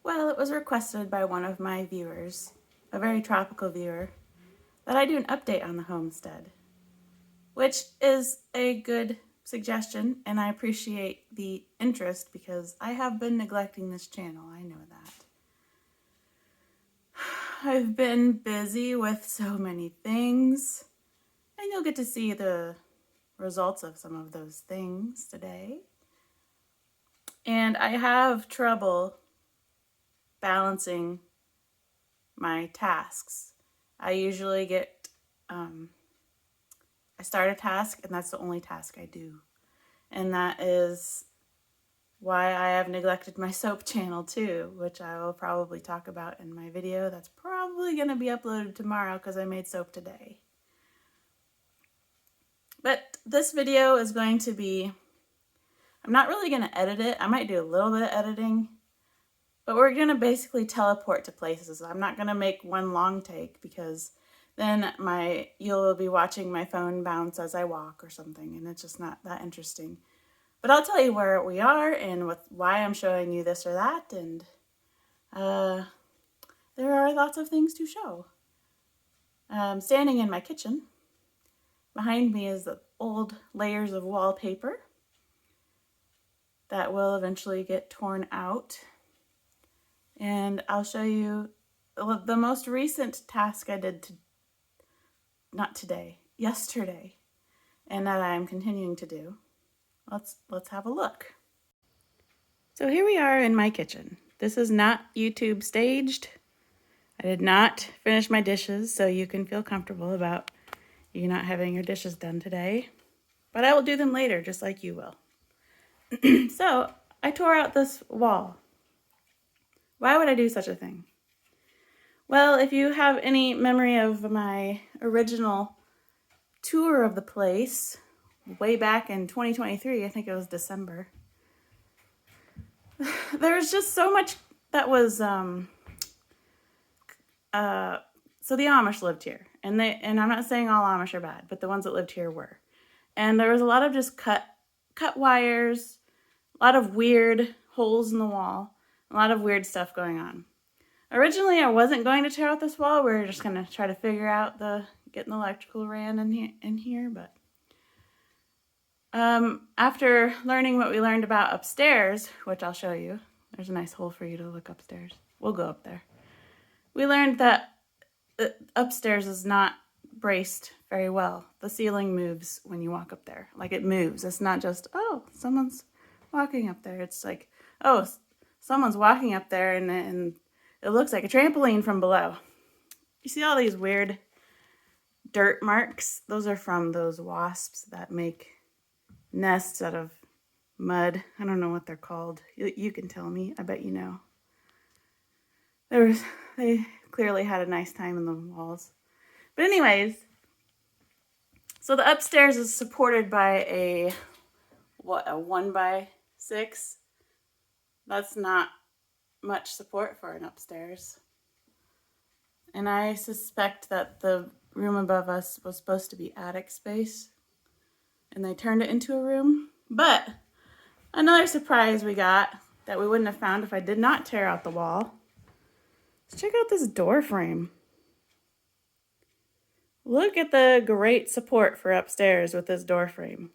Well, it was requested by one of my viewers, a very tropical viewer, that I do an update on the homestead, which is a good suggestion, and I appreciate the interest because I have been neglecting this channel, I know that. I've been busy with so many things, and you'll get to see the results of some of those things today. And I have trouble balancing my tasks. I usually get, I start a task and that's the only task I do. And that is why I have neglected my soap channel too, which I will probably talk about in my video. That's probably going to be uploaded tomorrow because I made soap today. But this video is going to be, I'm not really going to edit it. I might do a little bit of editing, but we're going to basically teleport to places. I'm not going to make one long take because then you'll be watching my phone bounce as I walk or something, and it's just not that interesting. But I'll tell you where we are and why I'm showing you this or that, and there are lots of things to show. I'm standing in my kitchen. Behind me is the old layers of wallpaper that will eventually get torn out. And I'll show you the most recent task I did, yesterday, and that I'm continuing to do. Let's have a look. So here we are in my kitchen. This is not YouTube staged. I did not finish my dishes, so you can feel comfortable about you not having your dishes done today. But I will do them later, just like you will. So I tore out this wall. Why would I do such a thing? Well, if you have any memory of my original tour of the place, way back in 2023, I think it was December, there was just so much that was, so the Amish lived here, and I'm not saying all Amish are bad, but the ones that lived here were. And there was a lot of just cut wires, a lot of weird holes in the wall, a lot of weird stuff going on. Originally, I wasn't going to tear out this wall. We were just going to try to figure out getting the electrical ran in here. But after learning what we learned about upstairs, which I'll show you, there's a nice hole for you to look upstairs. We'll go up there. We learned that upstairs is not braced very well. The ceiling moves when you walk up there. Like, it moves. It's not just, oh, someone's walking up there. It's like, oh, someone's walking up there and it looks like a trampoline from below. You see all these weird dirt marks? Those are from those wasps that make nests out of mud. I don't know what they're called. You can tell me. I bet you know. They clearly had a nice time in the walls. But anyways, so the upstairs is supported by a 1x6. That's not much support for an upstairs. And I suspect that the room above us was supposed to be attic space, and they turned it into a room. But another surprise we got that we wouldn't have found if I did not tear out the wall. Let's check out this door frame. Look at the great support for upstairs with this door frame.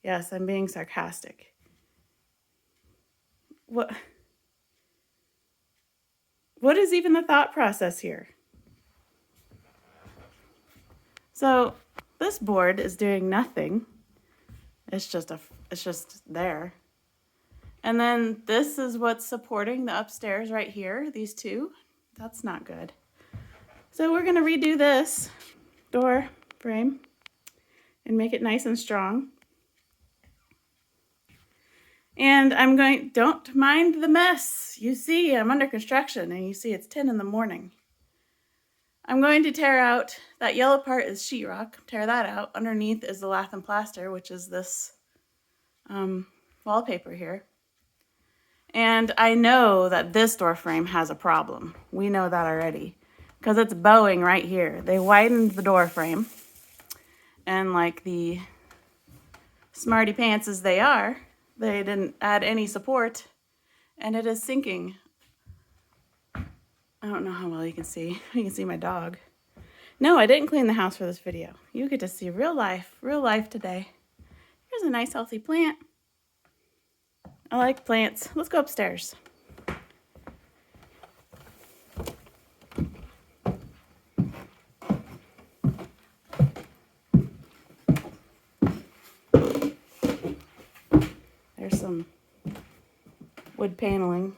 Yes, I'm being sarcastic. What is even the thought process here? So this board is doing nothing. It's just there. And then this is what's supporting the upstairs right here, these two. That's not good. So we're going to redo this door frame and make it nice and strong. And don't mind the mess. You see, I'm under construction, and you see it's 10 in the morning. I'm going to tear out, that yellow part is sheetrock, tear that out. Underneath is the lath and plaster, which is this wallpaper here. And I know that this door frame has a problem. We know that already, because it's bowing right here. They widened the door frame, and like the smarty pants as they are, they didn't add any support, and it is sinking I don't know how well you can see. You can see my dog. No, I didn't clean the house for this video. You get to see real life today. Here's a nice healthy plant. I like plants. Let's go upstairs. There's some wood paneling.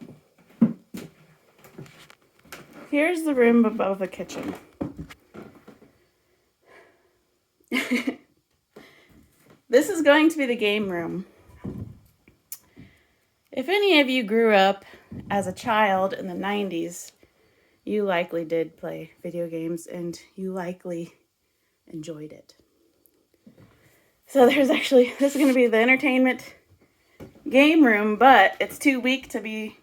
Here's the room above the kitchen. This is going to be the game room. If any of you grew up as a child in the 90s, you likely did play video games and you likely enjoyed it. So this is going to be the entertainment game room, but it's too weak to be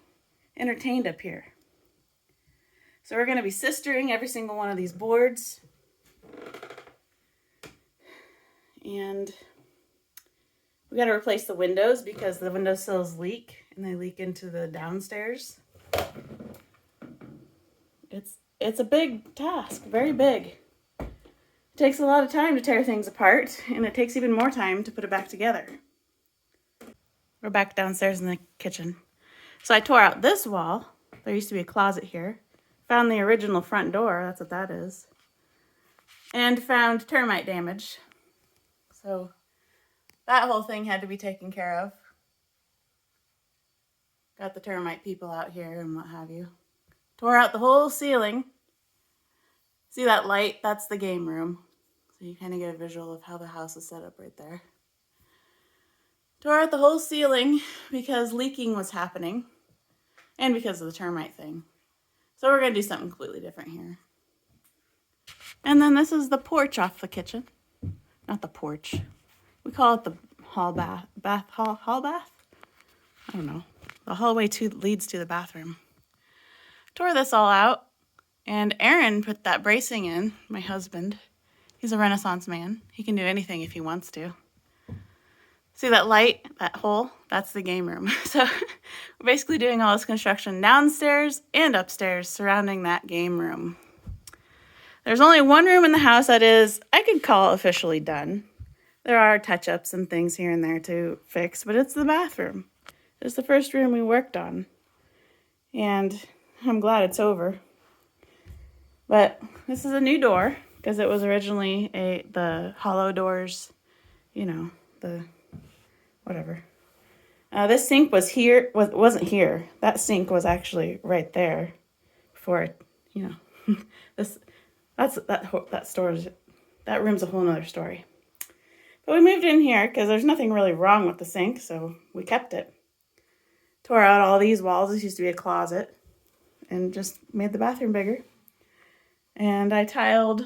entertained up here. So we're going to be sistering every single one of these boards. And we got to replace the windows because the windowsills leak and they leak into the downstairs. It's a big task, very big. It takes a lot of time to tear things apart, and it takes even more time to put it back together. We're back downstairs in the kitchen. So I tore out this wall. There used to be a closet here. Found the original front door, that's what that is. And found termite damage. So that whole thing had to be taken care of. Got the termite people out here and what have you. Tore out the whole ceiling. See that light? That's the game room. So you kind of get a visual of how the house is set up right there. Tore out the whole ceiling because leaking was happening. And because of the termite thing. So we're going to do something completely different here. And then this is the porch off the kitchen. Not the porch. We call it the hall bath. Hall bath? I don't know. The hallway leads to the bathroom. Tore this all out. And Aaron put that bracing in, my husband. He's a Renaissance man. He can do anything if he wants to. See that light, that hole? That's the game room. So we're basically doing all this construction downstairs and upstairs surrounding that game room. There's only one room in the house that I could call officially done. There are touch-ups and things here and there to fix, but it's the bathroom. It's the first room we worked on. And I'm glad it's over. But this is a new door because it was originally the hollow doors, the whatever. This sink was here, wasn't here. That sink was actually right there before it, that room's a whole nother story. But we moved in here because there's nothing really wrong with the sink, so we kept it. Tore out all these walls. This used to be a closet and just made the bathroom bigger. And I tiled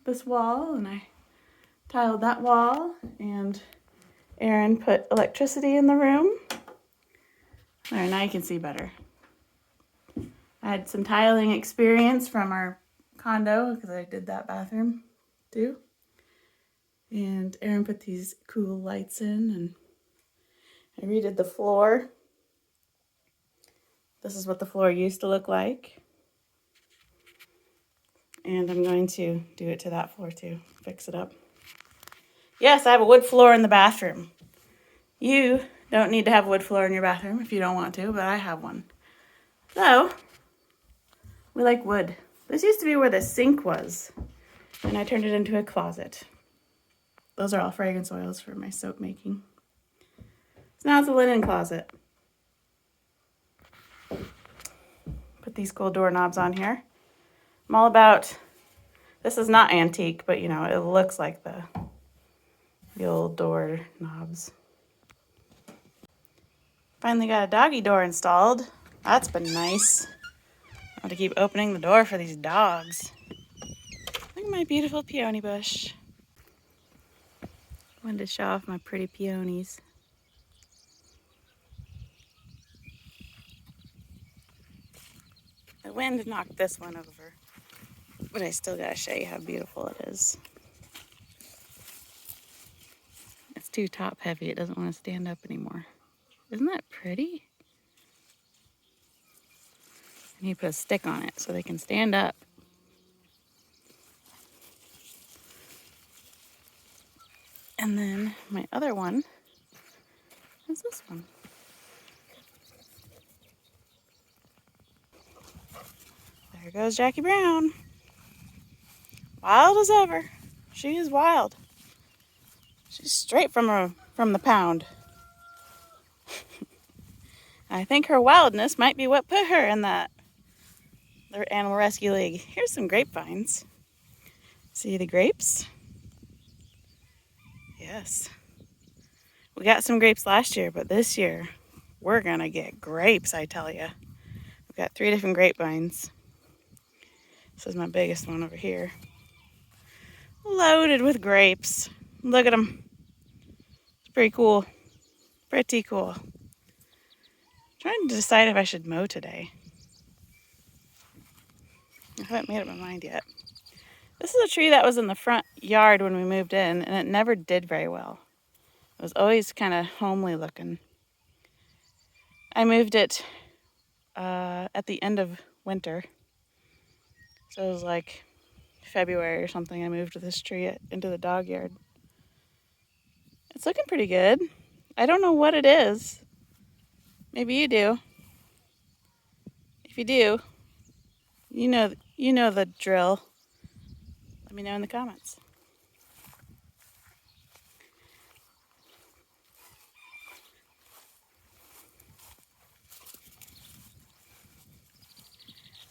this wall and I tiled that wall, and Aaron put electricity in the room. There, now you can see better. I had some tiling experience from our condo because I did that bathroom too. And Aaron put these cool lights in, and I redid the floor. This is what the floor used to look like. And I'm going to do it to that floor too, fix it up. Yes, I have a wood floor in the bathroom. You don't need to have a wood floor in your bathroom if you don't want to, but I have one. So, we like wood. This used to be where the sink was, and I turned it into a closet. Those are all fragrance oils for my soap making. So now it's a linen closet. Put these cool doorknobs on here. I'm all about, this is not antique, but it looks like the old door knobs. Finally got a doggy door installed. That's been nice. I have to keep opening the door for these dogs. Look at my beautiful peony bush. Wanted to show off my pretty peonies. The wind knocked this one over, but I still gotta show you how beautiful it is. It's too top heavy. It doesn't want to stand up anymore. Isn't that pretty? And he put a stick on it so they can stand up. And then my other one is this one. There goes Jackie Brown. Wild as ever. She is wild. She's straight from the pound. I think her wildness might be what put her in their animal rescue league. Here's some grapevines. See the grapes? Yes. We got some grapes last year, but this year we're gonna get grapes, I tell you. We've got 3 different grapevines. This is my biggest one over here. Loaded with grapes. Look at them. It's pretty cool. Pretty cool. Trying to decide if I should mow today. I haven't made up my mind yet. This is a tree that was in the front yard when we moved in, and it never did very well. It was always kind of homely looking. I moved it at the end of winter. So it was like February or something. I moved this tree into the dog yard. It's looking pretty good. I don't know what it is. Maybe you do. If you do, you know the drill. Let me know in the comments.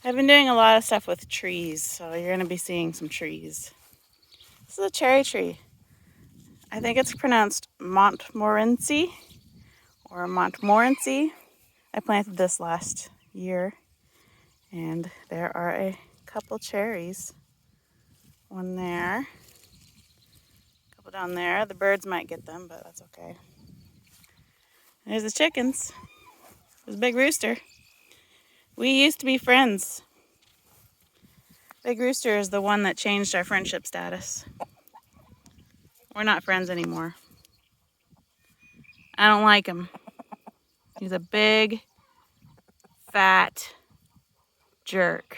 I've been doing a lot of stuff with trees, so you're going to be seeing some trees. This is a cherry tree. I think it's pronounced Montmorency or Montmorency. I planted this last year, and there are a couple cherries. One there, a couple down there. The birds might get them, but that's okay. There's the chickens. There's a big rooster. We used to be friends. Big Rooster is the one that changed our friendship status. We're not friends anymore. I don't like him. He's a big, fat jerk.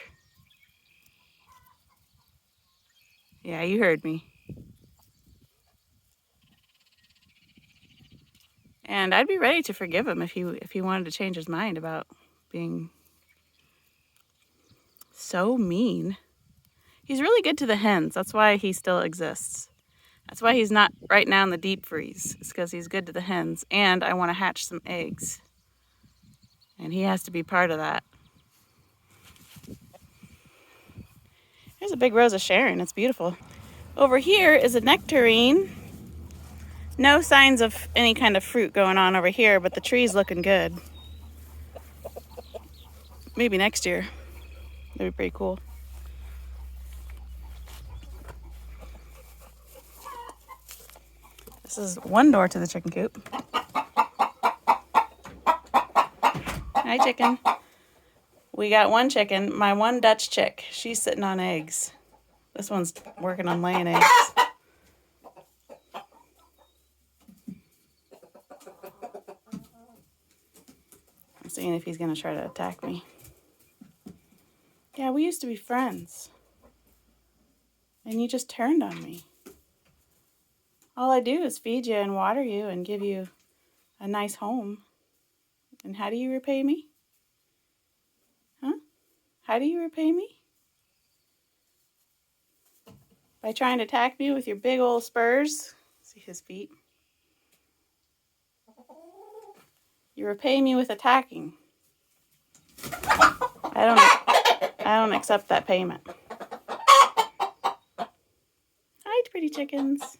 Yeah, you heard me. And I'd be ready to forgive him if he wanted to change his mind about being so mean. He's really good to the hens. That's why he still exists. That's why he's not right now in the deep freeze. It's because he's good to the hens. And I want to hatch some eggs. And he has to be part of that. There's a big rose of Sharon. It's beautiful. Over here is a nectarine. No signs of any kind of fruit going on over here, but the tree's looking good. Maybe next year. That'd be pretty cool. This is one door to the chicken coop. Hi, chicken. We got one chicken. My one Dutch chick. She's sitting on eggs. This one's working on laying eggs. I'm seeing if he's going to try to attack me. Yeah, we used to be friends. And you just turned on me. All I do is feed you and water you and give you a nice home. And how do you repay me? Huh? How do you repay me? By trying to attack me with your big old spurs? See his feet? You repay me with attacking. I don't accept that payment. Hi, pretty chickens.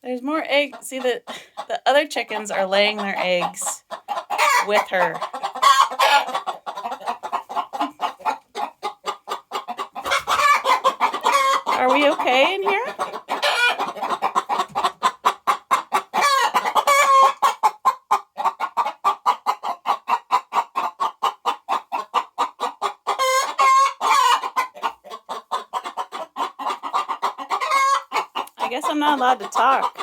There's more eggs. See, the other chickens are laying their eggs with her. Are we okay in here? I guess I'm not allowed to talk.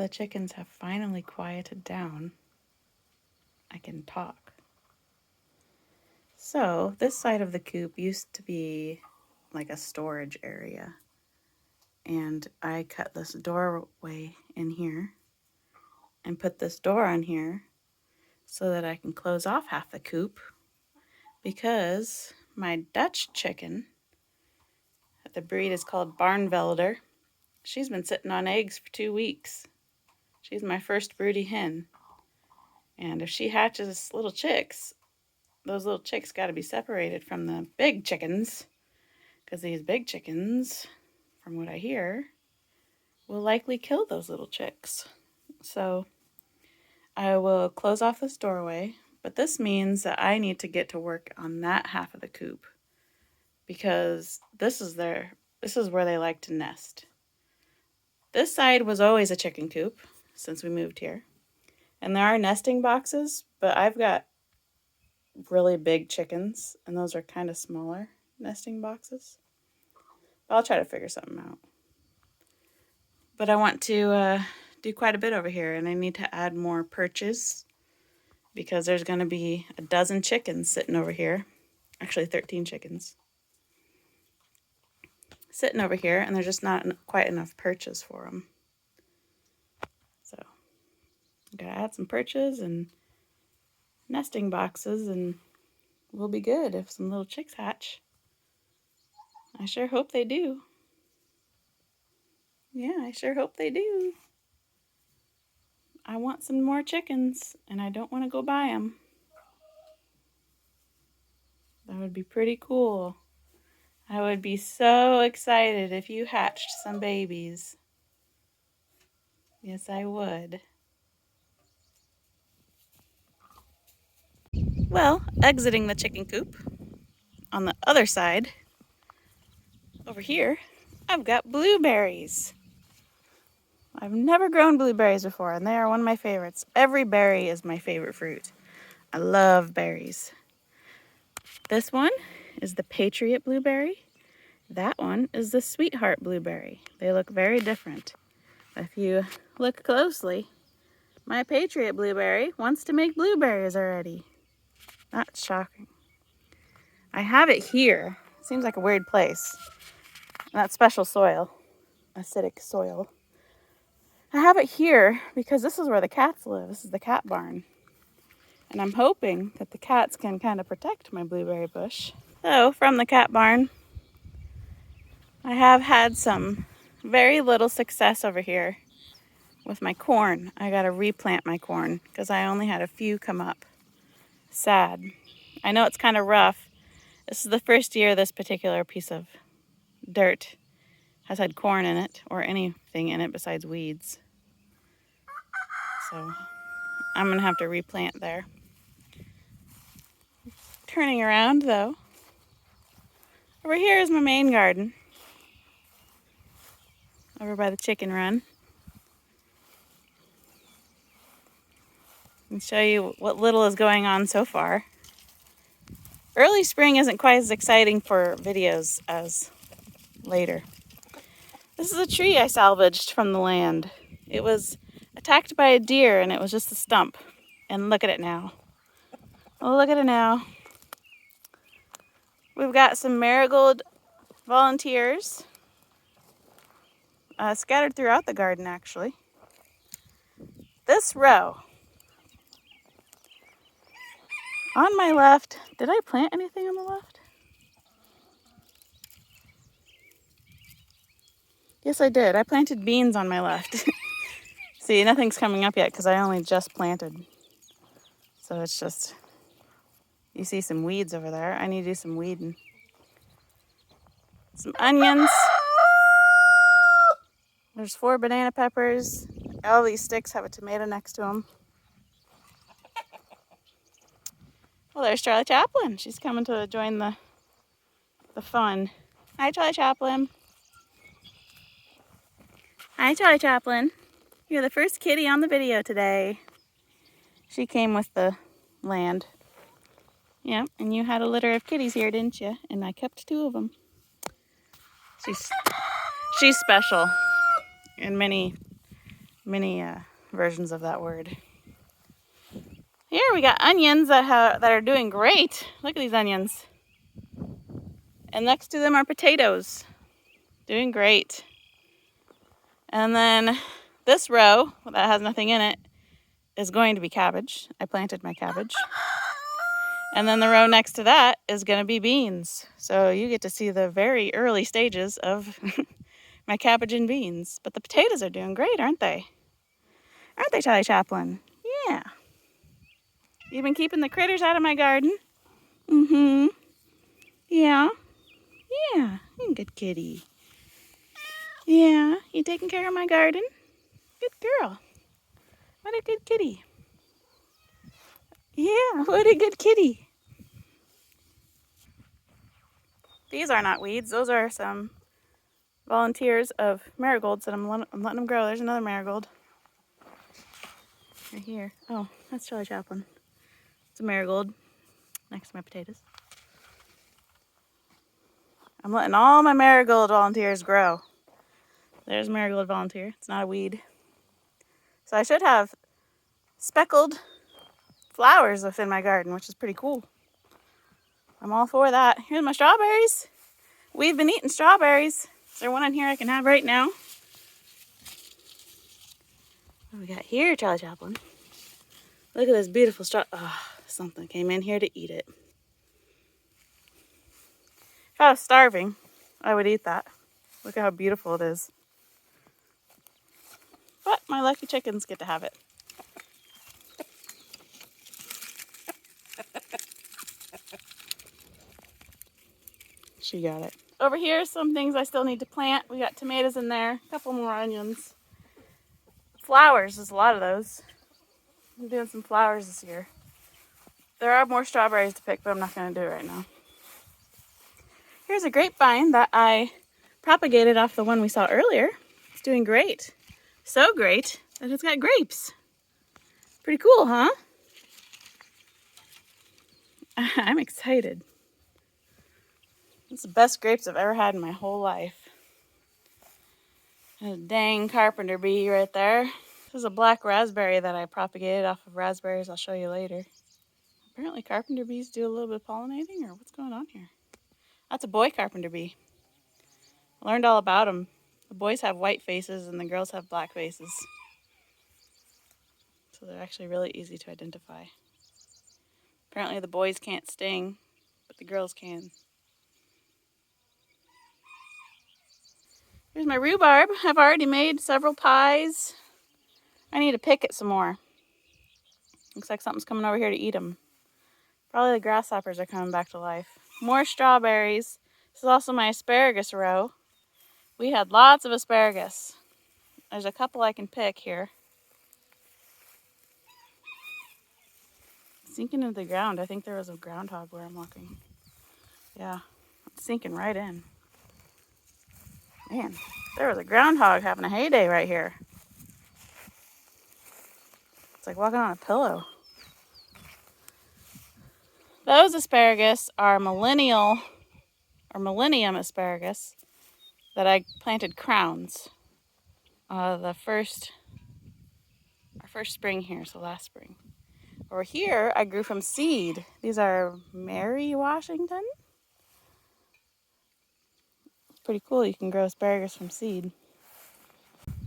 the chickens have finally quieted down, I can talk. So this side of the coop used to be like a storage area. And I cut this doorway in here and put this door on here so that I can close off half the coop, because my Dutch chicken, the breed is called Barnvelder, she's been sitting on eggs for 2 weeks. She's my first broody hen. And if she hatches little chicks, those little chicks got to be separated from the big chickens, because these big chickens, from what I hear, will likely kill those little chicks. So I will close off this doorway, but this means that I need to get to work on that half of the coop, because this is where they like to nest. This side was always a chicken coop since we moved here. And there are nesting boxes, but I've got really big chickens, and those are kind of smaller nesting boxes. But I'll try to figure something out. But I want to do quite a bit over here, and I need to add more perches, because there's going to be 12 chickens sitting over here. Actually, 13 chickens sitting over here, and there's just not quite enough perches for them. So I'm going to add some perches and nesting boxes, and we'll be good if some little chicks hatch. I sure hope they do. Yeah, I sure hope they do. I want some more chickens, and I don't want to go buy them. That would be pretty cool. I would be so excited if you hatched some babies. Yes, I would. Well, exiting the chicken coop, on the other side, over here, I've got blueberries. I've never grown blueberries before, and they are one of my favorites. Every berry is my favorite fruit. I love berries. This one is the Patriot blueberry. That one is the Sweetheart blueberry. They look very different. If you look closely, my Patriot blueberry wants to make blueberries already. That's shocking. I have it here. Seems like a weird place. That's special soil, acidic soil. I have it here because this is where the cats live. This is the cat barn. And I'm hoping that the cats can kind of protect my blueberry bush. So from the cat barn, I have had some very little success over here with my corn. I got to replant my corn because I only had a few come up. Sad. I know it's kind of rough. This is the first year this particular piece of dirt has had corn in it, or anything in it besides weeds. So I'm going to have to replant there. Turning around though, over here is my main garden. Over by the chicken run. I'll show you what little is going on so far. Early spring isn't quite as exciting for videos as later. This is a tree I salvaged from the land. It was attacked by a deer and it was just a stump. And look at it now. Oh, look at it now. We've got some marigold volunteers scattered throughout the garden, actually. This row. On my left, did I plant anything on the left? Yes, I did. I planted beans on my left. See, nothing's coming up yet because I only just planted. So it's just, you see some weeds over there. I need to do some weeding. Some onions. There's 4 banana peppers. All these sticks have a tomato next to them. Well, there's Charlie Chaplin. She's coming to join the fun. Hi, Charlie Chaplin. Hi, Charlie Chaplin. You're the first kitty on the video today. She came with the land. Yeah, and you had a litter of kitties here, didn't you? And I kept 2 of them. She's special in many mini versions of that word. Here we got onions that are doing great. Look at these onions. And next to them are potatoes. Doing great. And then this row that has nothing in it is going to be cabbage. I planted my cabbage. And then the row next to that is going to be beans. So you get to see the very early stages of my cabbage and beans. But the potatoes are doing great, aren't they? Aren't they, Charlie Chaplin? Yeah. You've been keeping the critters out of my garden? Mm-hmm. Yeah. Yeah. Good kitty. Yeah. You taking care of my garden? Good girl. What a good kitty. Yeah, what a good kitty. These are not weeds. Those are some volunteers of marigolds that I'm letting them grow. There's another marigold. Right here. Oh, that's Charlie Chaplin. It's a marigold next to my potatoes. I'm letting all my marigold volunteers grow. There's a marigold volunteer. It's not a weed. So I should have speckled flowers within my garden, which is pretty cool. I'm all for that. Here's my strawberries. We've been eating strawberries. Is there one in here I can have right now? What do we got here, Charlie Chaplin? Look at this beautiful straw. Oh, something came in here to eat it. If I was starving, I would eat that. Look at how beautiful it is. But my lucky chickens get to have it. She got it. Over here, some things I still need to plant. We got tomatoes in there, a couple more onions. Flowers, there's a lot of those. I'm doing some flowers this year. There are more strawberries to pick, but I'm not going to do it right now. Here's a grapevine that I propagated off the one we saw earlier. It's doing great. So great that it's got grapes. Pretty cool, huh? I'm excited. It's the best grapes I've ever had in my whole life. A dang carpenter bee right there. This is a black raspberry that I propagated off of raspberries. I'll show you later. Apparently carpenter bees do a little bit of pollinating, or what's going on here? That's a boy carpenter bee. I learned all about them. The boys have white faces and the girls have black faces. So they're actually really easy to identify. Apparently the boys can't sting, but the girls can. Here's my rhubarb. I've already made several pies. I need to pick it some more. Looks like something's coming over here to eat them. Probably the grasshoppers are coming back to life. More strawberries. This is also my asparagus row. We had lots of asparagus. There's a couple I can pick here. Sinking into the ground. I think there was a groundhog where I'm walking. Yeah, it's sinking right in. Man, there was a groundhog having a heyday right here. It's like walking on a pillow. Those asparagus are millennium asparagus that I planted crowns. Our first spring here, so last spring. Over here, I grew from seed. These are Mary Washington. It's pretty cool. You can grow asparagus from seed.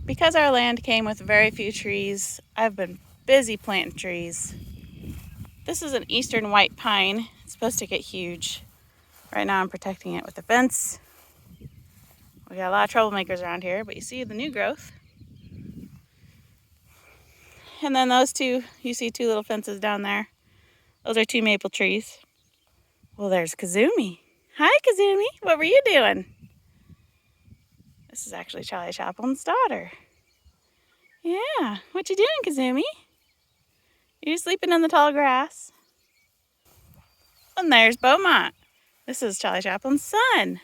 Because our land came with very few trees, I've been busy planting trees. This is an eastern white pine. It's supposed to get huge. Right now I'm protecting it with a fence. We got a lot of troublemakers around here, but you see the new growth. And then those two, you see two little fences down there. Those are two maple trees. Well, there's Kazumi. Hi, Kazumi. What were you doing? This is actually Charlie Chaplin's daughter. Yeah, what you doing, Kazumi? You're sleeping in the tall grass. And there's Beaumont. This is Charlie Chaplin's son.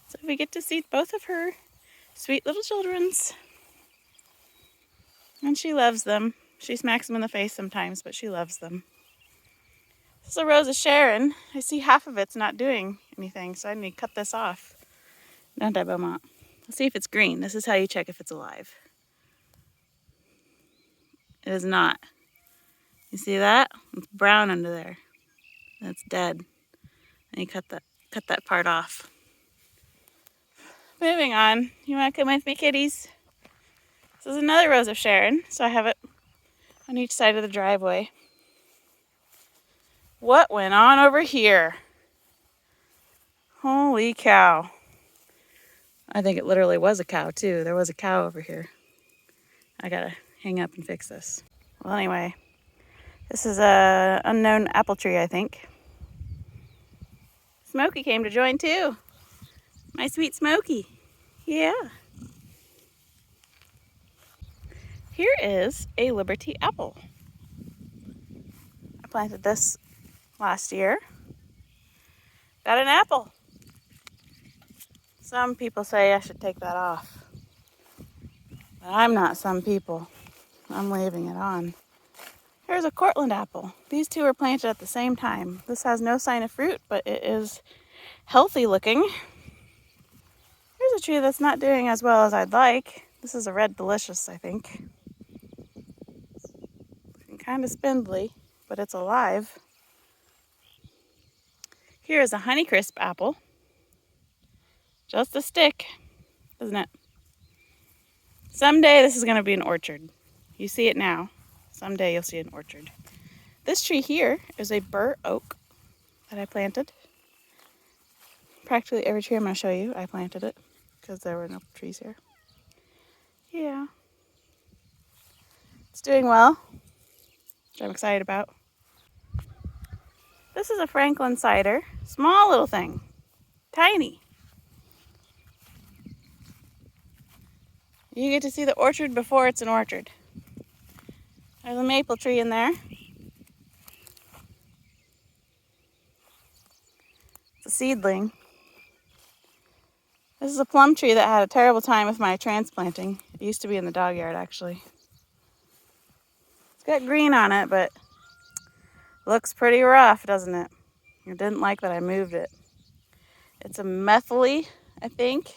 So we get to see both of her sweet little childrens. And she loves them. She smacks them in the face sometimes, but she loves them. This is a rose of Sharon. I see half of it's not doing anything, so I need to cut this off. Don't I, Beaumont? Let's see if it's green. This is how you check if it's alive. It is not. You see that? It's brown under there. That's dead. And you cut that part off. Moving on. You want to come with me, kitties? This is another Rose of Sharon, so I have it on each side of the driveway. What went on over here? Holy cow. I think it literally was a cow too. There was a cow over here. I gotta hang up and fix this. Well, anyway, this is a unknown apple tree, I think. Smokey came to join too. My sweet Smokey. Yeah. Here is a Liberty apple. I planted this last year. Got an apple. Some people say I should take that off. But I'm not some people. I'm leaving it on. Here's a Cortland apple. These two were planted at the same time. This has no sign of fruit, but it is healthy looking. Here's a tree that's not doing as well as I'd like. This is a Red Delicious, I think. Looking kind of spindly, but it's alive. Here is a Honeycrisp apple. Just a stick, isn't it? Someday this is going to be an orchard. You see it now. Someday you'll see an orchard. This tree here is a bur oak that I planted. Practically every tree I'm going to show you, I planted it because there were no trees here. Yeah. It's doing well, which I'm excited about. This is a Franklin cider. Small little thing. Tiny. You get to see the orchard before it's an orchard. There's a maple tree in there. It's a seedling. This is a plum tree that had a terrible time with my transplanting. It used to be in the dog yard, actually. It's got green on it, but looks pretty rough, doesn't it? I didn't like that I moved it. It's a methyl, I think.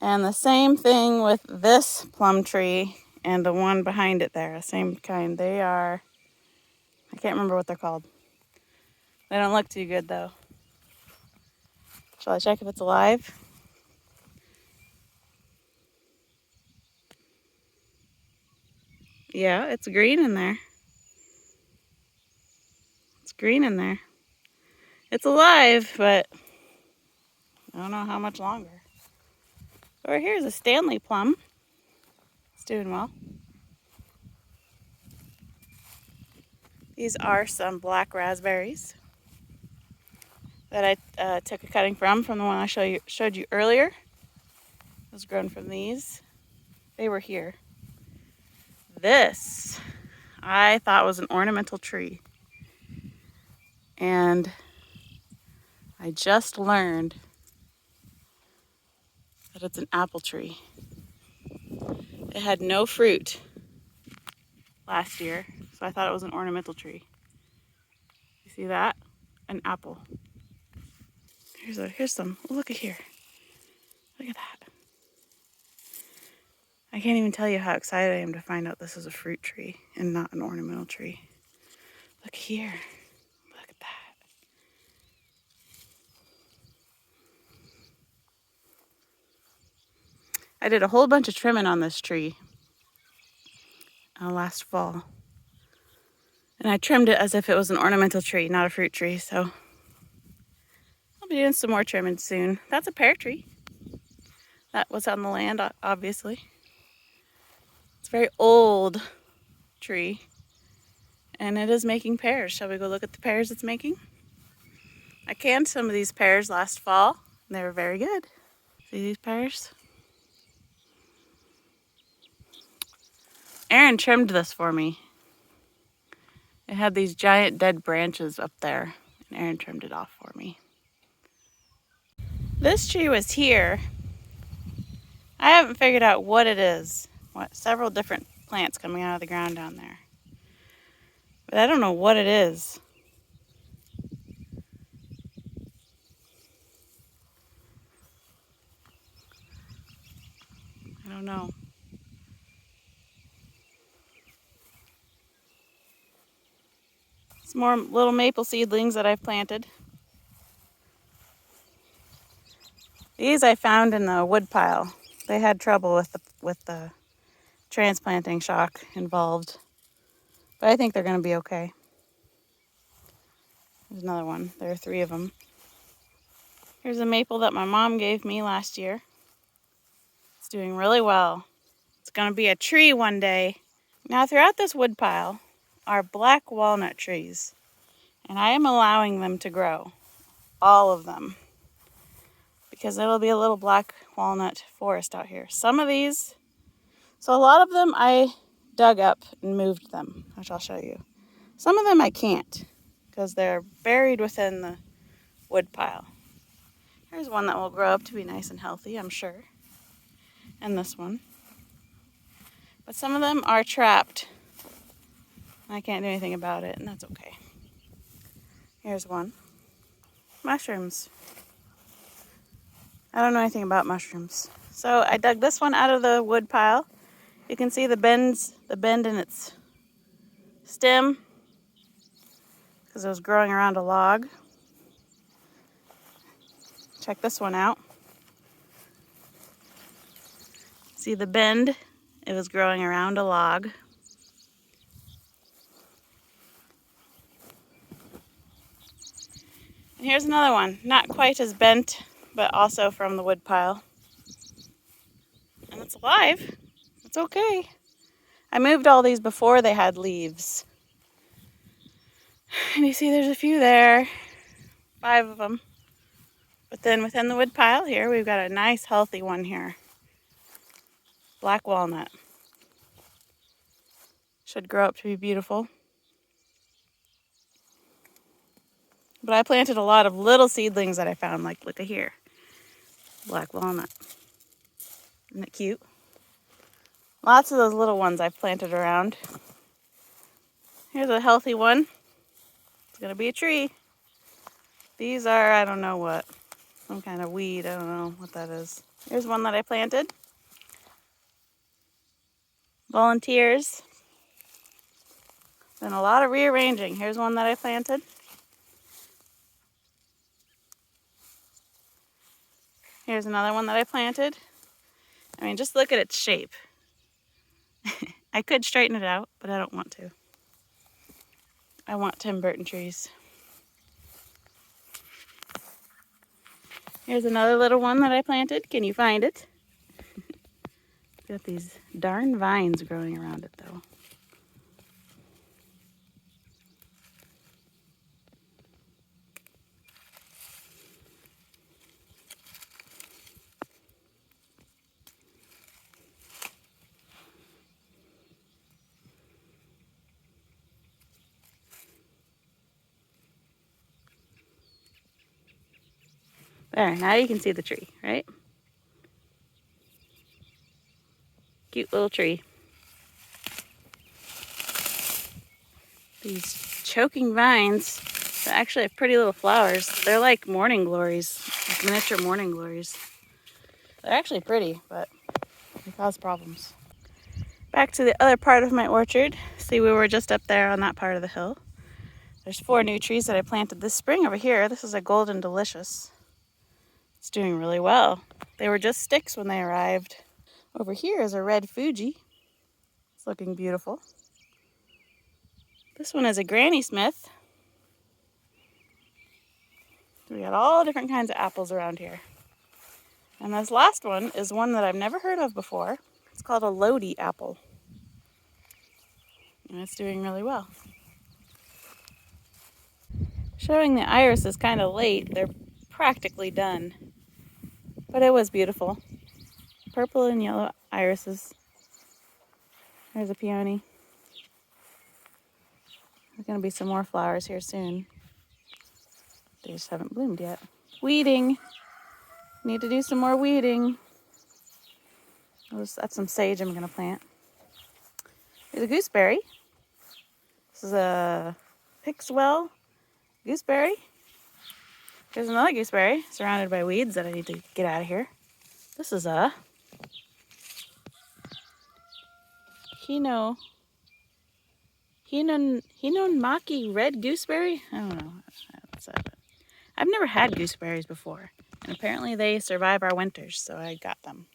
And the same thing with this plum tree and the one behind it there, the same kind. They are, I can't remember what they're called. They don't look too good though. Shall I check if it's alive? Yeah, it's green in there. It's green in there. It's alive, but I don't know how much longer. Over here's a Stanley plum. It's doing well. These are some black raspberries that I took a cutting from the one I showed you earlier. It was grown from these. They were here. This I thought was an ornamental tree. And I just learned that it's an apple tree. It had no fruit last year, so I thought it was an ornamental tree. You see that? An apple. Here's some. Look at here. Look at that. I can't even tell you how excited I am to find out this is a fruit tree and not an ornamental tree. Look here. Look at that. I did a whole bunch of trimming on this tree last fall. And I trimmed it as if it was an ornamental tree, not a fruit tree. So I'll be doing some more trimming soon. That's a pear tree. That was on the land, obviously. It's a very old tree. And it is making pears. Shall we go look at the pears it's making? I canned some of these pears last fall, and they were very good. See these pears? Aaron trimmed this for me. It had these giant dead branches up there, and Aaron trimmed it off for me. This tree was here. I haven't figured out what it is. Several different plants coming out of the ground down there. But I don't know what it is. I don't know. Some more little maple seedlings that I've planted. These I found in the wood pile. They had trouble with the transplanting shock involved. But I think they're going to be okay. There's another one. There are 3 of them. Here's a maple that my mom gave me last year. It's doing really well. It's going to be a tree one day. Now throughout this wood pile are black walnut trees. And I am allowing them to grow. All of them. Because it'll be a little black walnut forest out here. Some of these, so a lot of them I dug up and moved them, which I'll show you. Some of them I can't because they're buried within the wood pile. Here's one that will grow up to be nice and healthy, I'm sure. And this one. But some of them are trapped. I can't do anything about it, and that's okay. Here's one. Mushrooms. I don't know anything about mushrooms. So I dug this one out of the wood pile. You can see the bend in its stem because it was growing around a log. Check this one out. See the bend? It was growing around a log. And here's another one, not quite as bent, but also from the wood pile. And it's alive. It's okay. I moved all these before they had leaves. And you see there's a few there, 5 of them. But then within the wood pile here, we've got a nice healthy one here. Black walnut. Should grow up to be beautiful. But I planted a lot of little seedlings that I found, like look at here. Black walnut. Isn't it cute? Lots of those little ones I've planted around. Here's a healthy one. It's gonna be a tree. These are, I don't know what. Some kind of weed, I don't know what that is. Here's one that I planted. Volunteers. Been a lot of rearranging. Here's one that I planted. Here's another one that I planted. I mean, just look at its shape. I could straighten it out, but I don't want to. I want Tim Burton trees. Here's another little one that I planted. Can you find it? Got these darn vines growing around it, though. There, now you can see the tree, right? Cute little tree. These choking vines that actually have pretty little flowers. They're like morning glories, like miniature morning glories. They're actually pretty, but they cause problems. Back to the other part of my orchard. See, we were just up there on that part of the hill. There's 4 new trees that I planted this spring over here. This is a golden delicious. It's doing really well. They were just sticks when they arrived. Over here is a red Fuji. It's looking beautiful. This one is a Granny Smith. We got all different kinds of apples around here. And this last one is one that I've never heard of before. It's called a Lodi apple. And it's doing really well. Showing the irises kind of late. They're practically done. But it was beautiful. Purple and yellow irises. There's a peony. There's going to be some more flowers here soon. They just haven't bloomed yet. Weeding. Need to do some more weeding. That's some sage I'm going to plant. Here's a gooseberry. This is a Pixwell gooseberry. Here's another gooseberry surrounded by weeds that I need to get out of here. This is a Hinonmaki red gooseberry? I don't know. I've never had gooseberries before. And apparently they survive our winters, so I got them.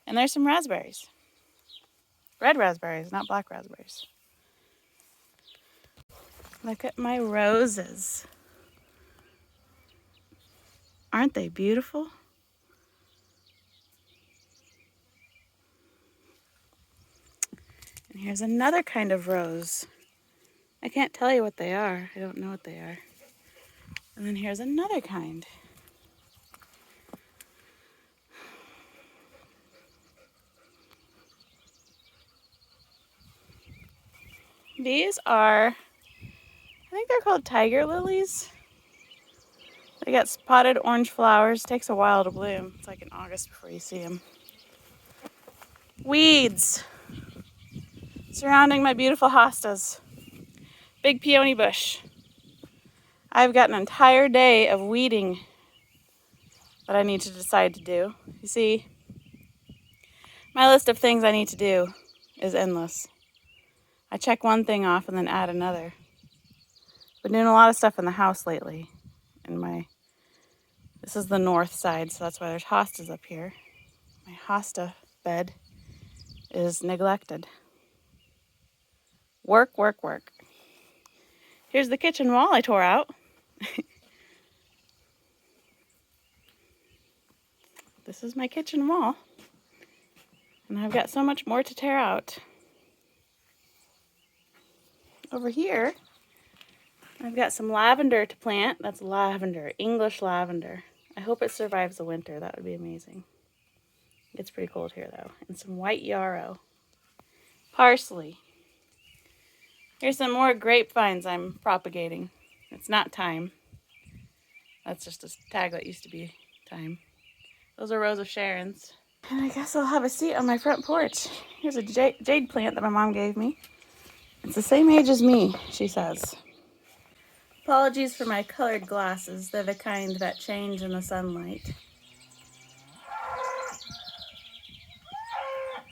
And there's some raspberries. Red raspberries, not black raspberries. Look at my roses. Aren't they beautiful? And here's another kind of rose. I can't tell you what they are. I don't know what they are. And then here's another kind. These are, I think they're called tiger lilies. They got spotted orange flowers. Takes a while to bloom. It's like in August before you see them. Weeds surrounding my beautiful hostas. Big peony bush. I've got an entire day of weeding that I need to decide to do. You see, my list of things I need to do is endless. I check one thing off and then add another. Been doing a lot of stuff in the house lately. This is the north side, so that's why there's hostas up here. My hosta bed is neglected. Work, work, work. Here's the kitchen wall I tore out. This is my kitchen wall. And I've got so much more to tear out. Over here, I've got some lavender to plant. That's lavender, English lavender. I hope it survives the winter. That would be amazing. It's pretty cold here though. And some white yarrow. Parsley. Here's some more grapevines I'm propagating. It's not thyme. That's just a tag that used to be thyme. Those are Rose of Sharon's. And I guess I'll have a seat on my front porch. Here's a jade plant that my mom gave me. It's the same age as me, she says. Apologies for my colored glasses. They're the kind that change in the sunlight.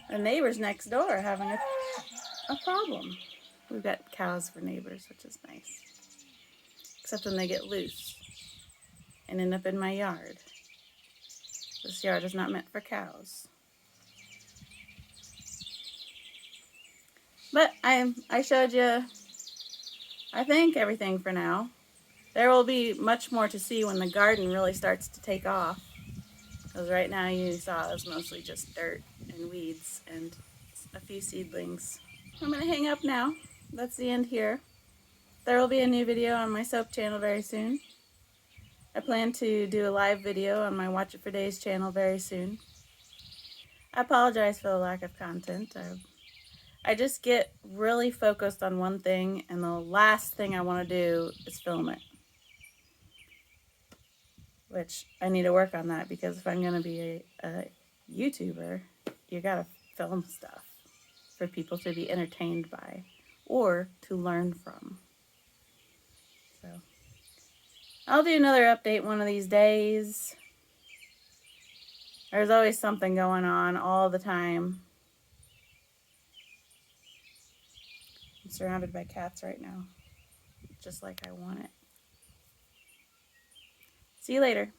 The neighbors next door are having a problem. We've got cows for neighbors, which is nice. Except when they get loose and end up in my yard. This yard is not meant for cows. But I showed you, I think, everything for now. There will be much more to see when the garden really starts to take off. Because right now you saw it was mostly just dirt and weeds and a few seedlings. I'm going to hang up now. That's the end here. There will be a new video on my soap channel very soon. I plan to do a live video on my Watch It for Days channel very soon. I apologize for the lack of content. I just get really focused on one thing, and the last thing I want to do is film it. Which I need to work on that, because if I'm going to be a YouTuber, you got to film stuff for people to be entertained by or to learn from. So I'll do another update one of these days. There's always something going on all the time. I'm surrounded by cats right now, just like I want it. See you later.